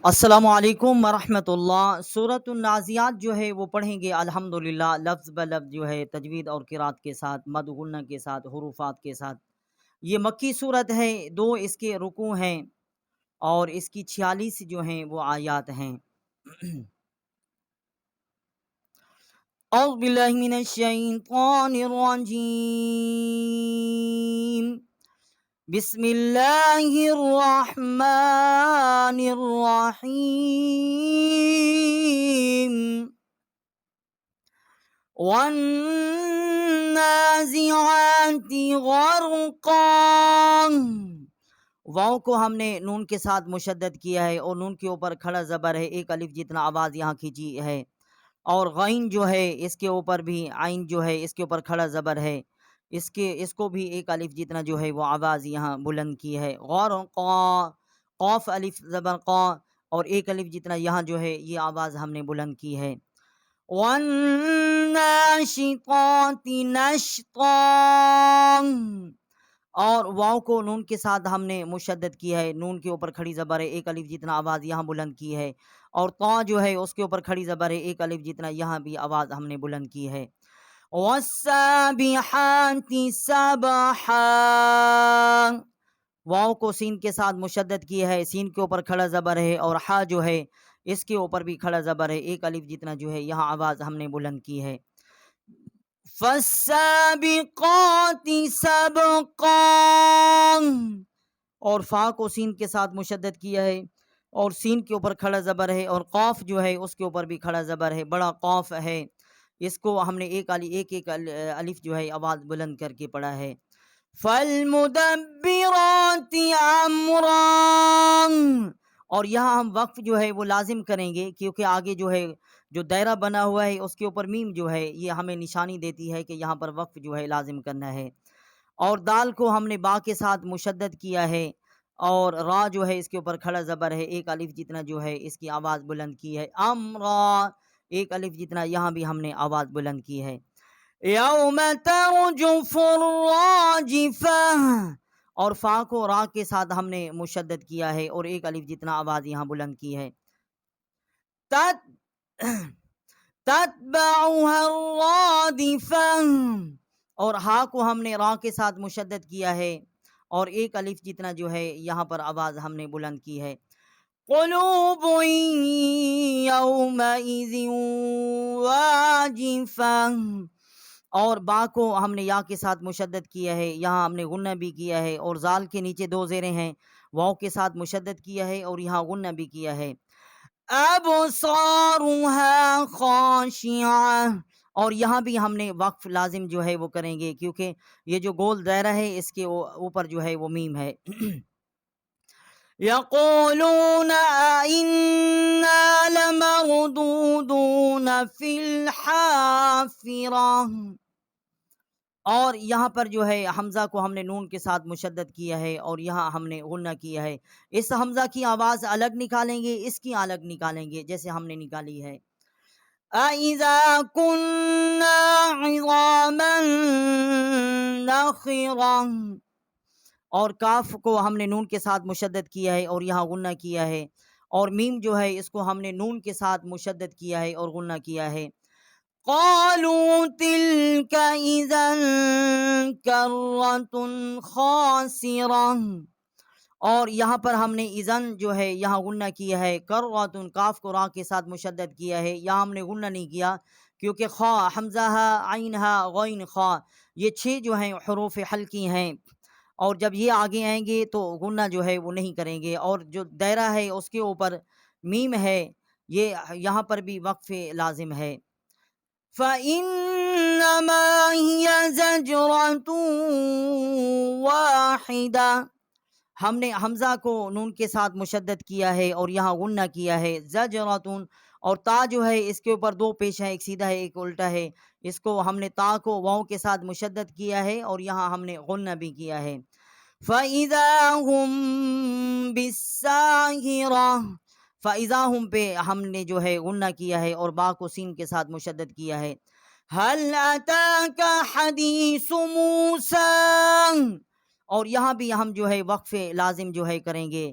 السلام علیکم ورحمۃ اللہ۔ سورۃ النازعات جو ہے وہ پڑھیں گے الحمدللہ، لفظ بلفظ جو ہے تجوید اور قرات کے ساتھ، مد غنہ کے ساتھ، حروفات کے ساتھ۔ یہ مکی صورت ہے، دو اس کے رکوع ہیں اور اس کی 46 جو ہیں وہ آیات ہیں۔ اعوذ باللہ من الشیطان الرجیم، بسم اللہ الرحمن الرحیم۔ والنازعات غرقا، واؤ کو ہم نے نون کے ساتھ مشدد کیا ہے اور نون کے اوپر کھڑا زبر ہے، ایک الف جتنا آواز یہاں کھینچی ہے، اور غین جو ہے اس کے اوپر بھی، عین جو ہے اس کے اوپر کھڑا زبر ہے، اس کو بھی ایک الف جتنا جو ہے وہ آواز یہاں بلند کی ہے۔ غور قا، قوف الف زبر قا، اور ایک الف جتنا یہاں جو ہے یہ آواز ہم نے بلند کی ہے۔ والناشطات نشطا، اور واؤ کو نون کے ساتھ ہم نے مشدد کیا ہے، نون کے اوپر کھڑی زبر ہے، ایک الف جتنا آواز یہاں بلند کی ہے، اور طا جو ہے اس کے اوپر کھڑی زبر ہے، ایک الف جتنا یہاں بھی آواز ہم نے بلند کی ہے۔ والسابحات سبحا، واؤ کو سین کے ساتھ مشدد کیا ہے، سین کے اوپر کھڑا زبر ہے، اور ہا جو ہے اس کے اوپر بھی کھڑا زبر ہے، ایک الف جتنا جو ہے یہاں آواز ہم نے بلند کی ہے۔ فالسابقات سبقا، اور فا کو سین کے ساتھ مشدد کیا ہے اور سین کے اوپر کھڑا زبر ہے، اور قاف جو ہے اس کے اوپر بھی کھڑا زبر ہے، بڑا قاف ہے، اس کو ہم نے ایک الف جو ہے آواز بلند کر کے پڑھا ہے۔ فالمدبرات امرا، اور یہاں ہم وقف جو ہے وہ لازم کریں گے، کیونکہ آگے جو ہے جو دائرہ بنا ہوا ہے اس کے اوپر میم جو ہے یہ ہمیں نشانی دیتی ہے کہ یہاں پر وقف جو ہے لازم کرنا ہے، اور دال کو ہم نے با کے ساتھ مشدد کیا ہے، اور را جو ہے اس کے اوپر کھڑا زبر ہے، ایک الف جتنا جو ہے اس کی آواز بلند کی ہے۔ امرا، ایک الف جتنا یہاں بھی ہم نے آواز بلند کی ہے۔ یوم ترجف الراجفہ، اور فا کو را کے ساتھ ہم نے مشدد کیا ہے اور ایک الف جتنا آواز یہاں بلند کی ہے۔ تتبعها الرادفہ، اور ہا کو ہم نے را کے ساتھ مشدد کیا ہے اور ایک الف جتنا جو ہے یہاں پر آواز ہم نے بلند کی ہے۔ قلوب یومئذ واجفہ، اور با کو ہم نے یا کے ساتھ مشدد کیا ہے، یہاں ہم نے غنہ بھی کیا ہے، اور زال کے نیچے دو زیریں ہیں، واؤ کے ساتھ مشدد کیا ہے اور یہاں غنہ بھی کیا ہے۔ ابصارها خاشعہ، اور یہاں بھی ہم نے وقف لازم جو ہے وہ کریں گے، کیونکہ یہ جو گول دائرہ ہے اس کے اوپر جو ہے وہ میم ہے۔ یقولون انا لمردودون فی الحافرہ، اور یہاں پر جو ہے حمزہ کو ہم نے نون کے ساتھ مشدد کیا ہے اور یہاں ہم نے غنہ کیا ہے، اس حمزہ کی آواز الگ نکالیں گے، اس کی الگ نکالیں گے جیسے ہم نے نکالی ہے۔ اَإِذَا كُنَّا عِظَامًا نَخِرَةً، اور کاف کو ہم نے نون کے ساتھ مشدد کیا ہے اور یہاں غنہ کیا ہے، اور میم جو ہے اس کو ہم نے نون کے ساتھ مشدد کیا ہے اور غنہ کیا ہے۔ قالوا تلك اذا کرۃ خاسرہ، اور یہاں پر ہم نے اذن جو ہے یہاں غنہ کیا ہے، کرۃ کاف کو را کے ساتھ مشدد کیا ہے، یہاں ہم نے غنہ نہیں کیا کیونکہ خا، حمزہ عین غین خا، یہ 6 جو ہیں حروف حلقی ہیں، اور جب یہ آگے آئیں گے تو غنہ جو ہے وہ نہیں کریں گے، اور جو دائرہ ہے اس کے اوپر میم ہے، یہ یہاں پر بھی وقف لازم ہے۔ فَإِنَّمَا هِيَ زَجْرَةٌ وَاحِدَةٌ، ہم نے حمزہ کو نون کے ساتھ مشدد کیا ہے اور یہاں غنہ کیا ہے، زجرتون، اور تا جو ہے اس کے اوپر 2 پیش ہے، ایک سیدھا ہے ایک الٹا ہے، اس کو ہم نے تا کو واؤ کے ساتھ مشدد کیا ہے اور یہاں ہم نے غنہ بھی کیا ہے۔ فَإِذَا هُمْ بِالسَّاهِرَةِ، فَإِذَا هُمْ پہ ہم نے جو ہے غنہ کیا ہے اور با کو سین کے ساتھ مشدد کیا ہے۔ هَلْ أَتَاكَ حَدِيثُ مُوسَىٰ، اور یہاں بھی ہم جو ہے وقف لازم جو ہے کریں گے،